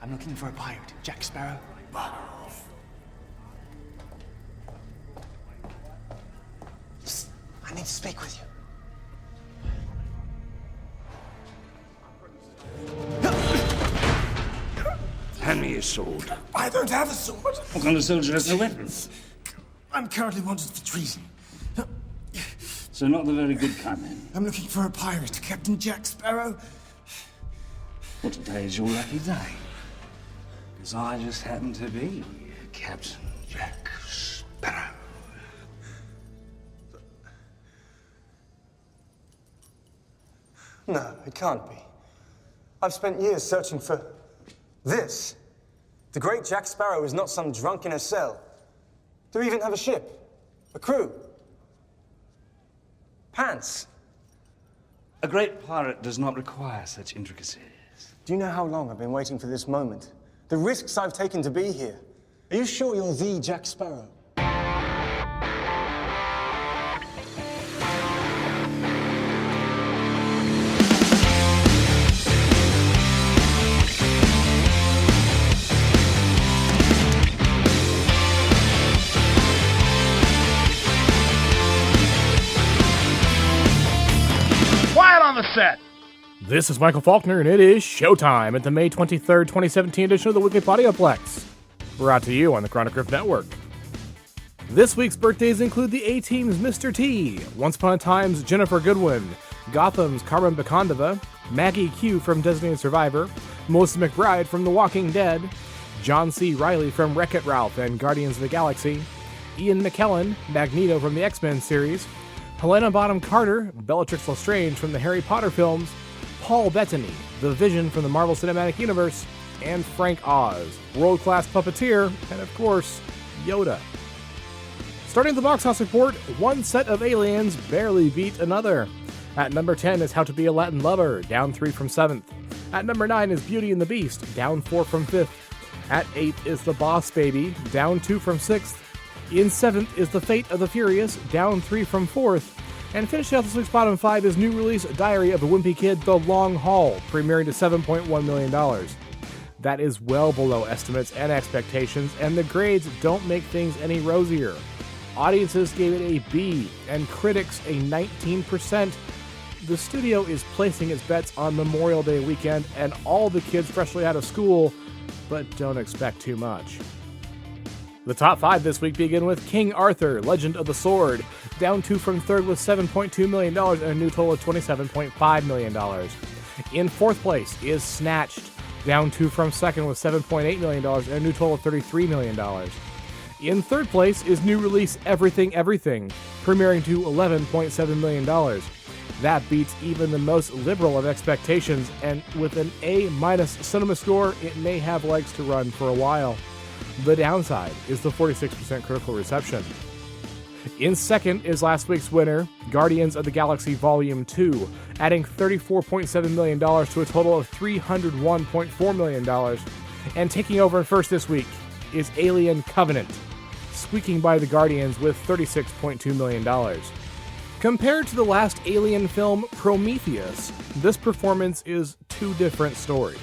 I'm looking for a pirate. Jack Sparrow. Bugger off. Psst, I need to speak with you. Hand me your sword. I don't have a sword. What kind of soldier has no weapons? I'm currently wanted for treason. So not the very good kind, then. I'm looking for a pirate, Captain Jack Sparrow. Well, today is your lucky day. Because I just happen to be Captain Jack Sparrow. No, it can't be. I've spent years searching for this. The great Jack Sparrow is not some drunk in a cell. Do we even have a ship? A crew? Pants? A great pirate does not require such intricacies. Do you know how long I've been waiting for this moment? The risks I've taken to be here. Are you sure you're the Jack Sparrow? Set. This is Michael Faulkner, and it is showtime at the May 23rd, 2017 edition of the Weekly Podioplex, brought to you on the Chronic Riff Network. This week's birthdays include the A-Team's Mr. T, Once Upon a Time's Jennifer Goodwin, Gotham's Carmen Bacondova, Maggie Q from Designated Survivor, Melissa McBride from The Walking Dead, John C. Reilly from Wreck-It Ralph and Guardians of the Galaxy, Ian McKellen, Magneto from the X-Men series, Helena Bonham Carter, Bellatrix Lestrange from the Harry Potter films, Paul Bettany, the Vision from the Marvel Cinematic Universe, and Frank Oz, world-class puppeteer, and of course, Yoda. Starting at the box office report, one set of aliens barely beat another. At number 10 is How to Be a Latin Lover, down 3 from 7th. At number 9 is Beauty and the Beast, down 4 from 5th. At 8 is The Boss Baby, down 2 from 6th. In 7th is The Fate of the Furious, down 3 from 4th. And finishing out this week's bottom 5 is new release Diary of a Wimpy Kid, The Long Haul, premiering to $7.1 million. That is well below estimates and expectations, and the grades don't make things any rosier. Audiences gave it a B, and critics a 19%. The studio is placing its bets on Memorial Day weekend and all the kids freshly out of school, but don't expect too much. The top 5 this week begin with King Arthur, Legend of the Sword, down 2 from 3rd with $7.2 million and a new total of $27.5 million. In 4th place is Snatched, down 2 from 2nd with $7.8 million and a new total of $33 million. In 3rd place is new release Everything Everything, premiering to $11.7 million. That beats even the most liberal of expectations, and with an A- cinema score, it may have legs to run for a while. The downside is the 46% critical reception. In 2nd is last week's winner, Guardians of the Galaxy Volume 2, adding $34.7 million to a total of $301.4 million. And taking over in 1st this week is Alien Covenant, squeaking by the Guardians with $36.2 million. Compared to the last Alien film, Prometheus, this performance is 2 different stories.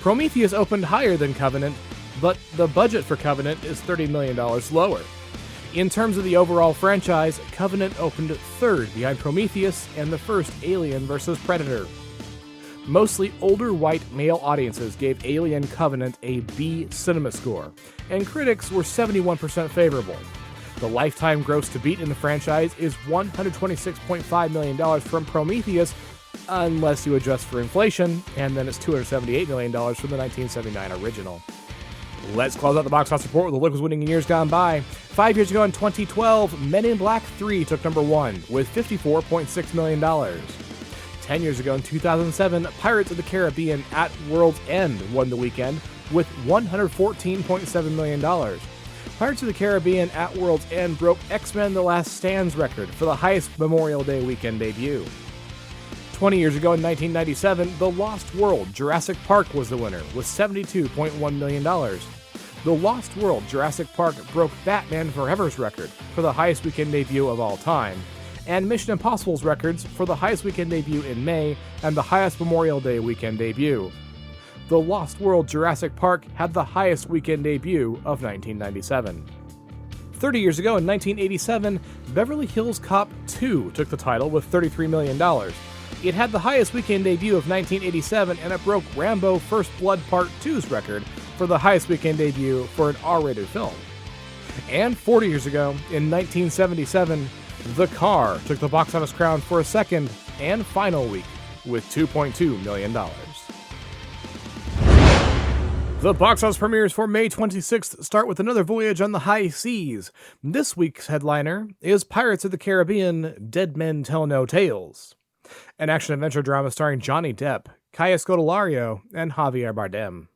Prometheus opened higher than Covenant, but the budget for Covenant is $30 million lower. In terms of the overall franchise, Covenant opened 3rd behind Prometheus and the first Alien vs. Predator. Mostly older white male audiences gave Alien Covenant a B cinema score, and critics were 71% favorable. The lifetime gross to beat in the franchise is $126.5 million from Prometheus, unless you adjust for inflation, and then it's $278 million from the 1979 original. Let's close out the box office report with the look was winning in years gone by. 5 years ago in 2012, Men in Black 3 took number 1 with $54.6 million. 10 years ago in 2007, Pirates of the Caribbean at World's End won the weekend with $114.7 million. Pirates of the Caribbean at World's End broke X-Men The Last Stand's record for the highest Memorial Day weekend debut. 20 years ago in 1997, The Lost World Jurassic Park was the winner with $72.1 million. The Lost World Jurassic Park broke Batman Forever's record for the highest weekend debut of all time, and Mission Impossible's records for the highest weekend debut in May and the highest Memorial Day weekend debut. The Lost World Jurassic Park had the highest weekend debut of 1997. 30 years ago, in 1987, Beverly Hills Cop 2 took the title with $33 million. It had the highest weekend debut of 1987, and it broke Rambo First Blood Part 2's record for the highest weekend debut for an R-rated film. And 40 years ago, in 1977, The Car took the box office crown for a second and final week with $2.2 million. The box office premieres for May 26th start with another voyage on the high seas. This week's headliner is Pirates of the Caribbean: Dead Men Tell No Tales, an action-adventure drama starring Johnny Depp, Kaya Scodelario, and Javier Bardem.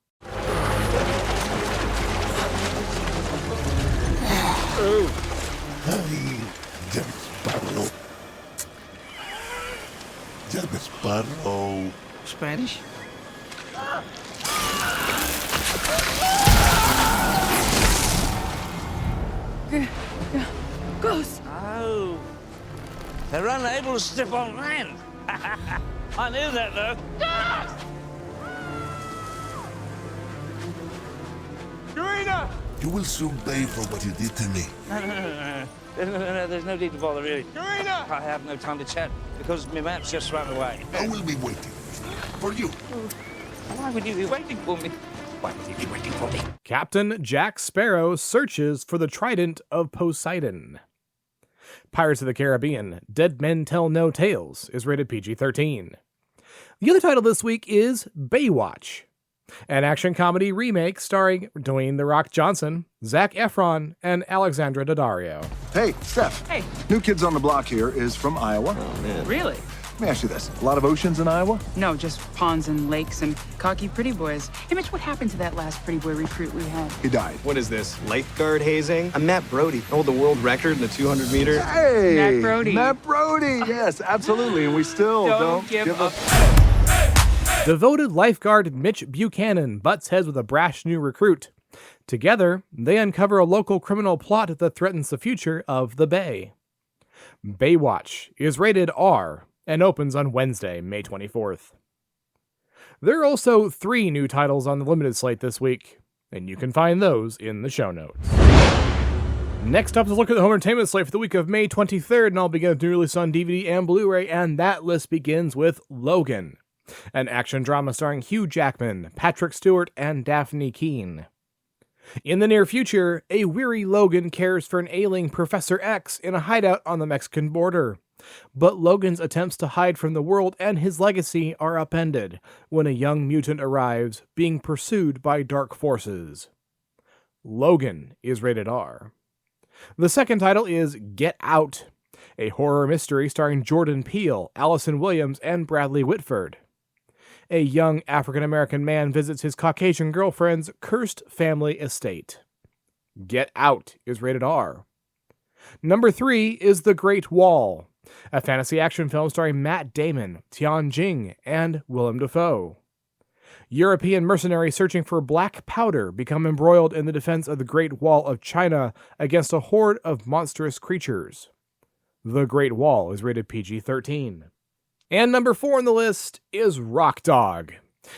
Jack Sparrow. Spanish? Ghost! Oh. They're unable to step on land. I knew that, though. Karina! You will soon pay for what you did to me. No, there's no need to bother, really. Karina! I have no time to chat because my map's just run away. I will be waiting for you. Why would you be waiting for me? Why would you be waiting for me? Captain Jack Sparrow searches for the trident of Poseidon. Pirates of the Caribbean: Dead Men Tell No Tales is rated PG-13. The other title this week is Baywatch, an action comedy remake starring Dwayne "The Rock" Johnson, Zac Efron, and Alexandra Daddario. Hey, Steph. Hey. New Kids on the Block here is from Iowa. Really? Let me ask you this. A lot of oceans in Iowa? No, just ponds and lakes and cocky pretty boys. Hey, Mitch, what happened to that last pretty boy recruit we had? He died. What is this, lifeguard hazing? I'm Matt Brody. I hold the world record in the 200 meter. Hey! Matt Brody. Matt Brody, yes, absolutely. And we still don't give up. Devoted lifeguard Mitch Buchanan butts heads with a brash new recruit. Together, they uncover a local criminal plot that threatens the future of the Bay. Baywatch is rated R and opens on Wednesday, May 24th. There are also 3 new titles on the limited slate this week, and you can find those in the show notes. Next up is a look at the home entertainment slate for the week of May 23rd, and I'll begin with new release on DVD and Blu-ray, and that list begins with Logan, an action drama starring Hugh Jackman, Patrick Stewart, and Daphne Keane. In the near future, a weary Logan cares for an ailing Professor X in a hideout on the Mexican border. But Logan's attempts to hide from the world and his legacy are upended when a young mutant arrives, being pursued by dark forces. Logan is rated R. The second title is Get Out, a horror mystery starring Jordan Peele, Allison Williams, and Bradley Whitford. A young African-American man visits his Caucasian girlfriend's cursed family estate. Get Out is rated R. Number 3 is The Great Wall, a fantasy action film starring Matt Damon, Tian Jing, and Willem Dafoe. European mercenaries searching for black powder become embroiled in the defense of the Great Wall of China against a horde of monstrous creatures. The Great Wall is rated PG-13. And number 4 on the list is Rock Dog,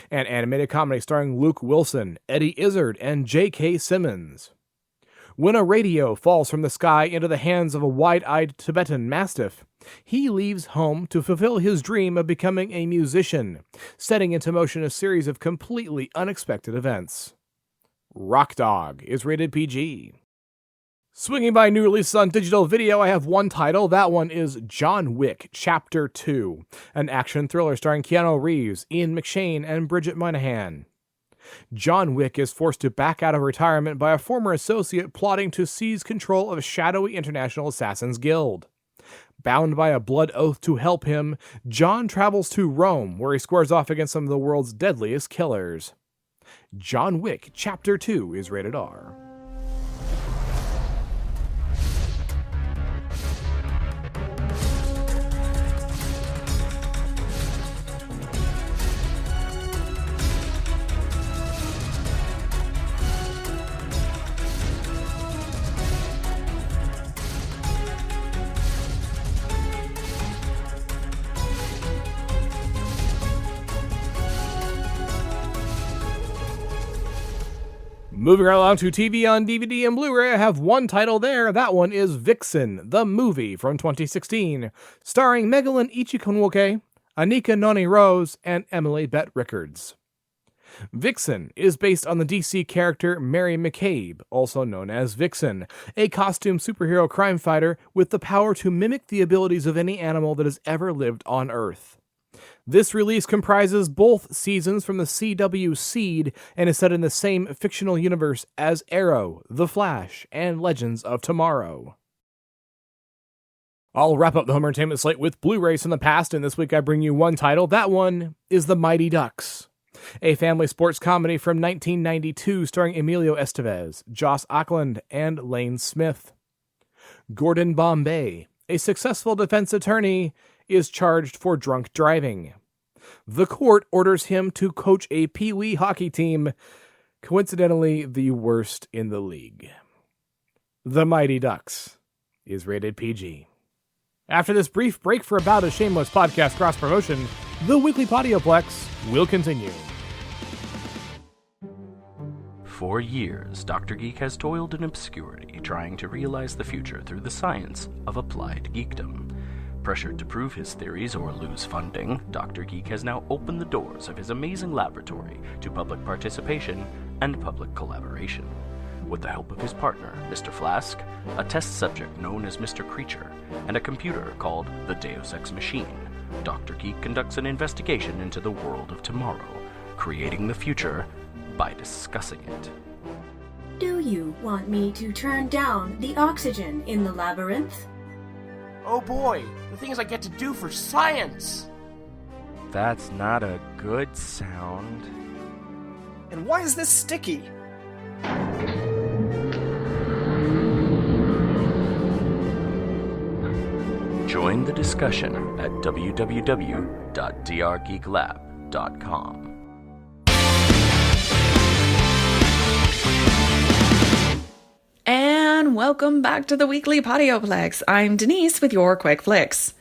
an animated comedy starring Luke Wilson, Eddie Izzard, and J.K. Simmons. When a radio falls from the sky into the hands of a wide-eyed Tibetan Mastiff, he leaves home to fulfill his dream of becoming a musician, setting into motion a series of completely unexpected events. Rock Dog is rated PG. Swinging by new releases on digital video, I have one title. That one is John Wick Chapter 2, an action thriller starring Keanu Reeves, Ian McShane, and Bridget Moynahan. John Wick is forced to back out of retirement by a former associate plotting to seize control of a shadowy international assassins guild. Bound by a blood oath to help him, John travels to Rome, where he squares off against some of the world's deadliest killers. John Wick Chapter 2 is rated R. Moving right along to TV on DVD and Blu-ray, I have one title there. That one is Vixen, the movie from 2016, starring Megalyn Ichikunwoke, Anika Noni Rose, and Emily Bett Rickards. Vixen is based on the DC character Mary McCabe, also known as Vixen, a costume superhero crime fighter with the power to mimic the abilities of any animal that has ever lived on Earth. This release comprises both seasons from the CW Seed and is set in the same fictional universe as Arrow, The Flash, and Legends of Tomorrow. I'll wrap up the home entertainment slate with Blu-rays from the past, and this week I bring you one title. That one is The Mighty Ducks, a family sports comedy from 1992 starring Emilio Estevez, Joss Ackland, and Lane Smith. Gordon Bombay, a successful defense attorney, is charged for drunk driving. The court orders him to coach a Pee-wee hockey team, coincidentally the worst in the league. The Mighty Ducks is rated PG. After this brief break for About a Shameless podcast cross-promotion, the Weekly Podioplex will continue. For years, Dr. Geek has toiled in obscurity, trying to realize the future through the science of applied geekdom. Pressured to prove his theories or lose funding, Dr. Geek has now opened the doors of his amazing laboratory to public participation and public collaboration. With the help of his partner, Mr. Flask, a test subject known as Mr. Creature, and a computer called the Deus Ex Machine, Dr. Geek conducts an investigation into the world of tomorrow, creating the future by discussing it. Do you want me to turn down the oxygen in the labyrinth? Oh boy, the things I get to do for science! That's not a good sound. And why is this sticky? Join the discussion at www.drgeeklab.com. And welcome back to the Weekly Podioplex. I'm Denise with your Quick Flicks.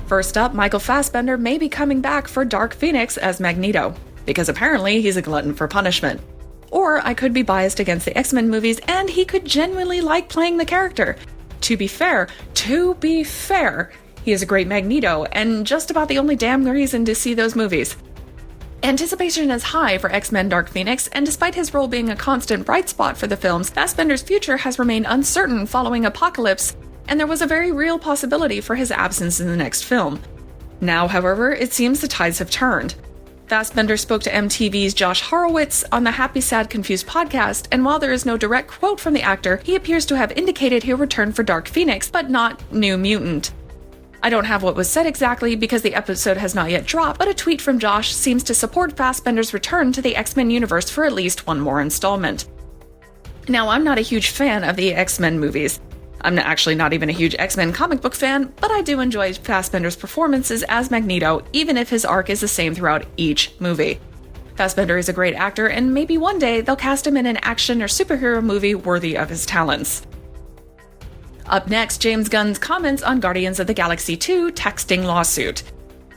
First up, Michael Fassbender may be coming back for Dark Phoenix as Magneto, because apparently he's a glutton for punishment. Or I could be biased against the X-Men movies and he could genuinely like playing the character. To be fair, he is a great Magneto and just about the only damn reason to see those movies. Anticipation is high for X-Men Dark Phoenix, and despite his role being a constant bright spot for the films, Fassbender's future has remained uncertain following Apocalypse, and there was a very real possibility for his absence in the next film. Now, however, it seems the tides have turned. Fassbender spoke to MTV's Josh Horowitz on the Happy Sad Confused podcast, and while there is no direct quote from the actor, he appears to have indicated he'll return for Dark Phoenix, but not New Mutant. I don't have what was said exactly because the episode has not yet dropped, but a tweet from Josh seems to support Fassbender's return to the X-Men universe for at least one more installment. Now, I'm not a huge fan of the X-Men movies. I'm actually not even a huge X-Men comic book fan, but I do enjoy Fassbender's performances as Magneto, even if his arc is the same throughout each movie. Fassbender is a great actor, and maybe one day they'll cast him in an action or superhero movie worthy of his talents. Up next, James Gunn's comments on Guardians of the Galaxy 2 texting lawsuit.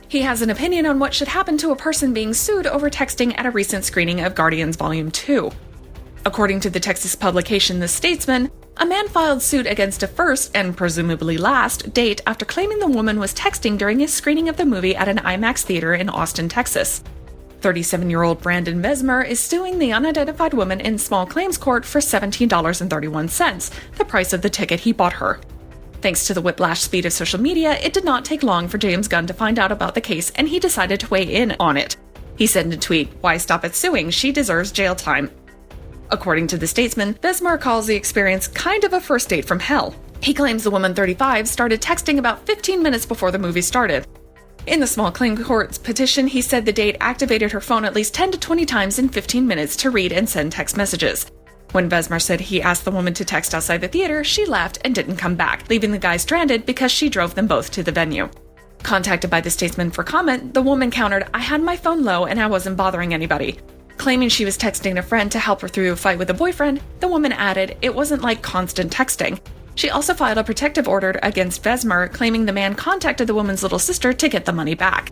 He has an opinion on what should happen to a person being sued over texting at a recent screening of Guardians Volume 2. According to the Texas publication The Statesman, a man filed suit against a first, and presumably last, date after claiming the woman was texting during his screening of the movie at an IMAX theater in Austin, Texas. 37-year-old Brandon Mesmer is suing the unidentified woman in small claims court for $17.31, the price of the ticket he bought her. Thanks to the whiplash speed of social media, it did not take long for James Gunn to find out about the case, and he decided to weigh in on it. He said in a tweet, "Why stop at suing? She deserves jail time." According to The Statesman, Besmar calls the experience kind of a first date from hell. He claims the woman, 35, started texting about 15 minutes before the movie started. In the small claim court's petition, he said the date activated her phone at least 10 to 20 times in 15 minutes to read and send text messages. When Besmar said he asked the woman to text outside the theater, she left and didn't come back, leaving the guy stranded because she drove them both to the venue. Contacted by the Statesman for comment, the woman countered, "I had my phone low and I wasn't bothering anybody." Claiming she was texting a friend to help her through a fight with a boyfriend, the woman added it wasn't like constant texting. She also filed a protective order against Vesmer, claiming the man contacted the woman's little sister to get the money back.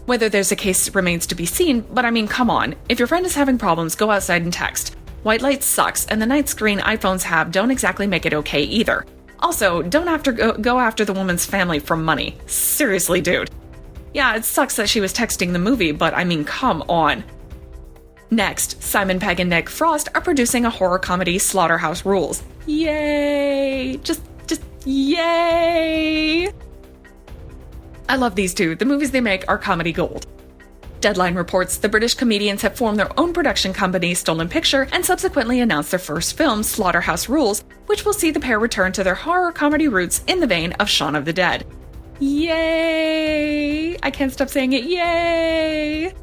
Whether there's a case remains to be seen, but I mean, come on. If your friend is having problems, go outside and text. White light sucks, and the night screen iPhones have don't exactly make it okay either. Also, don't go after the woman's family for money. Seriously, dude. Yeah, it sucks that she was texting the movie, but I mean, come on. Next, Simon Pegg and Nick Frost are producing a horror comedy, Slaughterhouse Rules. Yay! Just yay! I love these two. The movies they make are comedy gold. Deadline reports the British comedians have formed their own production company, Stolen Picture, and subsequently announced their first film, Slaughterhouse Rules, which will see the pair return to their horror comedy roots in the vein of Shaun of the Dead. Yay! I can't stop saying it, yay!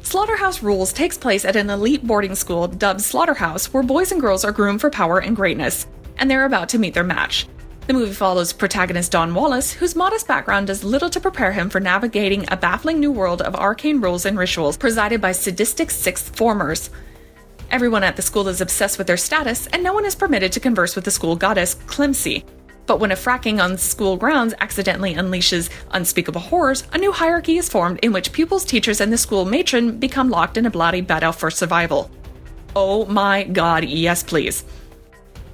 Slaughterhouse Rules takes place at an elite boarding school dubbed Slaughterhouse, where boys and girls are groomed for power and greatness, and they're about to meet their match. The movie follows protagonist Don Wallace, whose modest background does little to prepare him for navigating a baffling new world of arcane rules and rituals presided by sadistic sixth formers. Everyone at the school is obsessed with their status, and no one is permitted to converse with the school goddess, Clemcy. But when a fracking on school grounds accidentally unleashes unspeakable horrors, a new hierarchy is formed in which pupils, teachers, and the school matron become locked in a bloody battle for survival. Oh my god, yes please.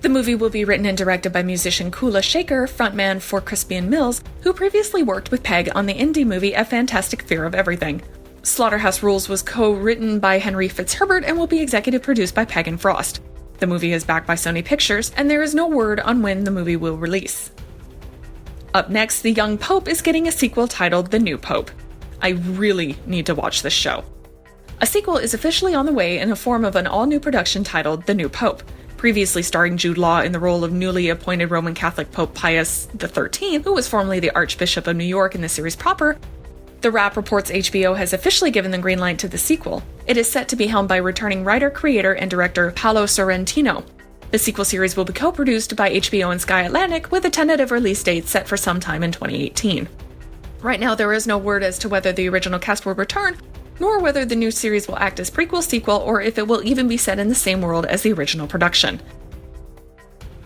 The movie will be written and directed by musician Kula Shaker, frontman for Crispian Mills, who previously worked with Pegg on the indie movie A Fantastic Fear of Everything. Slaughterhouse Rules was co-written by Henry Fitzherbert and will be executive produced by Pegg and Frost. The movie is backed by Sony Pictures, and there is no word on when the movie will release. Up next, The Young Pope is getting a sequel titled The New Pope. I really need to watch this show. A sequel is officially on the way in the form of an all-new production titled The New Pope, previously starring Jude Law in the role of newly appointed Roman Catholic Pope Pius XIII, who was formerly the Archbishop of New York in the series proper. The Wrap reports HBO has officially given the green light to the sequel. It is set to be helmed by returning writer, creator, and director Paolo Sorrentino. The sequel series will be co-produced by HBO and Sky Atlantic, with a tentative release date set for sometime in 2018. Right now, there is no word as to whether the original cast will return, nor whether the new series will act as prequel, sequel, or if it will even be set in the same world as the original production.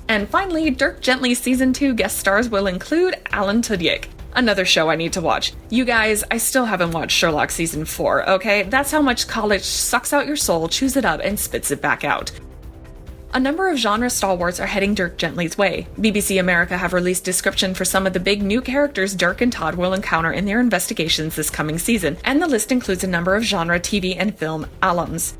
And finally, Dirk Gently's Season 2 guest stars will include Alan Tudyk. Another show I need to watch. You guys, I still haven't watched Sherlock Season 4, okay? That's how much college sucks out your soul, chews it up, and spits it back out. A number of genre stalwarts are heading Dirk Gently's way. BBC America have released description for some of the big new characters Dirk and Todd will encounter in their investigations this coming season, and the list includes a number of genre TV and film alums.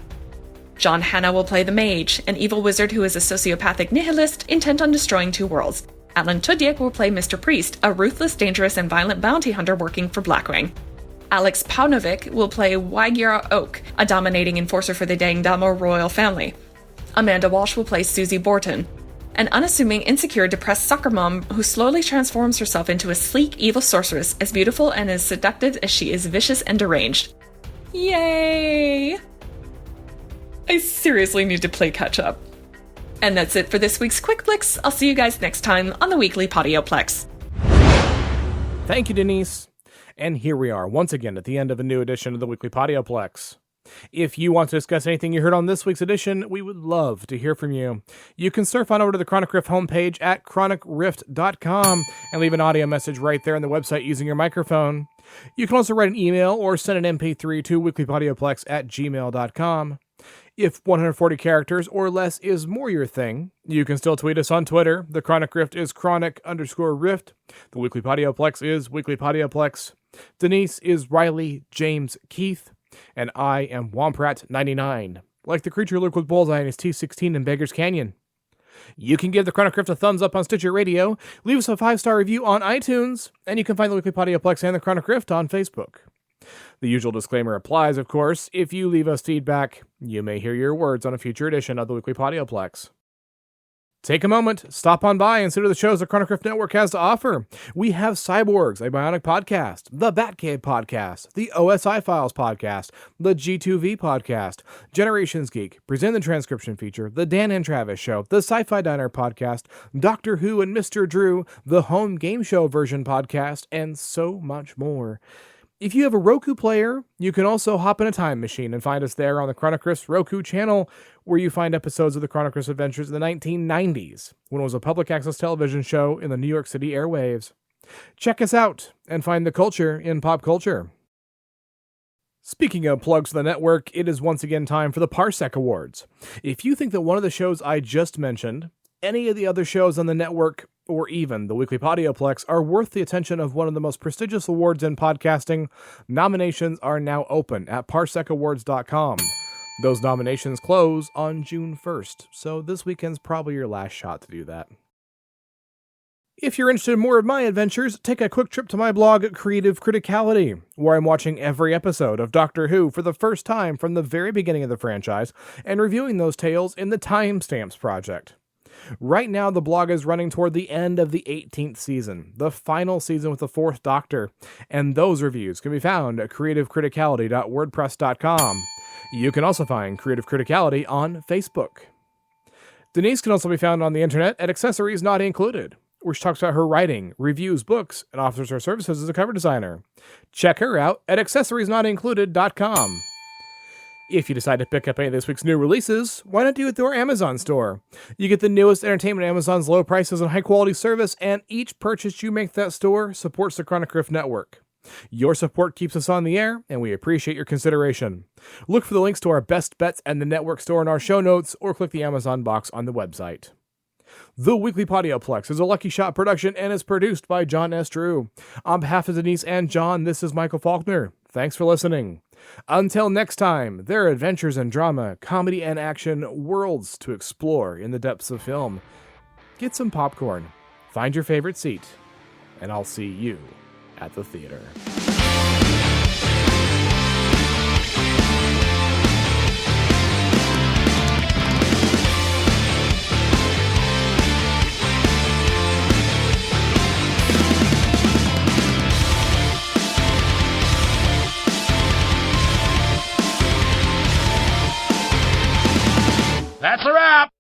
John Hannah will play the Mage, an evil wizard who is a sociopathic nihilist intent on destroying two worlds. Alan Tudyk will play Mr. Priest, a ruthless, dangerous, and violent bounty hunter working for Blackwing. Alex Paunovic will play Wygira Oak, a dominating enforcer for the Dangdamo royal family. Amanda Walsh will play Susie Borton, an unassuming, insecure, depressed soccer mom who slowly transforms herself into a sleek, evil sorceress, as beautiful and as seductive as she is vicious and deranged. Yay! I seriously need to play catch up. And that's it for this week's Quick Flicks. I'll see you guys next time on the Weekly Podioplex. Thank you, Denise. And here we are, once again, at the end of a new edition of the Weekly Podioplex. If you want to discuss anything you heard on this week's edition, we would love to hear from you. You can surf on over to the Chronic Rift homepage at chronicrift.com and leave an audio message right there on the website using your microphone. You can also write an email or send an MP3 to weeklypodioplex@gmail.com. If 140 characters or less is more your thing, you can still tweet us on Twitter. The Chronic Rift is chronic_rift. The Weekly Podioplex is Weekly Podioplex. Denise is Riley James Keith. And I am Womprat99, like the creature Luke with bullseye in his T16 in Beggar's Canyon. You can give the Chronic Rift a thumbs up on Stitcher Radio, leave us a 5-star review on iTunes, and you can find the Weekly Podioplex and the Chronic Rift on Facebook. The usual disclaimer applies, of course. If you leave us feedback, you may hear your words on a future edition of the Weekly Podioplex. Take a moment, stop on by, and consider the shows the Chronic Rift Network has to offer. We have Cyborgs, a Bionic podcast, the Batcave podcast, the OSI Files podcast, the G2V podcast, Generations Geek, Present the Transcription feature, the Dan and Travis Show, the Sci-Fi Diner podcast, Doctor Who and Mr. Drew, the Home Game Show version podcast, and so much more. If you have a Roku player, you can also hop in a time machine and find us there on the Chronic Rift Roku channel, where you find episodes of the Chronic Rift Adventures in the 1990s, when it was a public access television show in the New York City airwaves. Check us out and find the culture in pop culture. Speaking of plugs for the network, it is once again time for the Parsec Awards. If you think that one of the shows I just mentioned, any of the other shows on the network, or even the Weekly Podioplex, are worth the attention of one of the most prestigious awards in podcasting, nominations are now open at parsecawards.com. Those nominations close on June 1st, so this weekend's probably your last shot to do that. If you're interested in more of my adventures, take a quick trip to my blog, Creative Criticality, where I'm watching every episode of Doctor Who for the first time from the very beginning of the franchise and reviewing those tales in the Timestamps Project. Right now, the blog is running toward the end of the 18th season, the final season with the 4th Doctor, and those reviews can be found at creativecriticality.wordpress.com. You can also find Creative Criticality on Facebook. Denise can also be found on the internet at Accessories Not Included, where she talks about her writing, reviews books, and offers her services as a cover designer. Check her out at accessoriesnotincluded.com. If you decide to pick up any of this week's new releases, why not do it through our Amazon store? You get the newest entertainment at Amazon's low prices and high-quality service, and each purchase you make at that store supports the Chronic Rift Network. Your support keeps us on the air, and we appreciate your consideration. Look for the links to our best bets and the network store in our show notes, or click the Amazon box on the website. The Weekly Podioplex is a Lucky Shot production and is produced by John S. Drew. On behalf of Denise and John, this is Michael Faulkner. Thanks for listening. Until next time, there are adventures and drama, comedy and action, worlds to explore in the depths of film. Get some popcorn, find your favorite seat, and I'll see you at the theater. That's a wrap!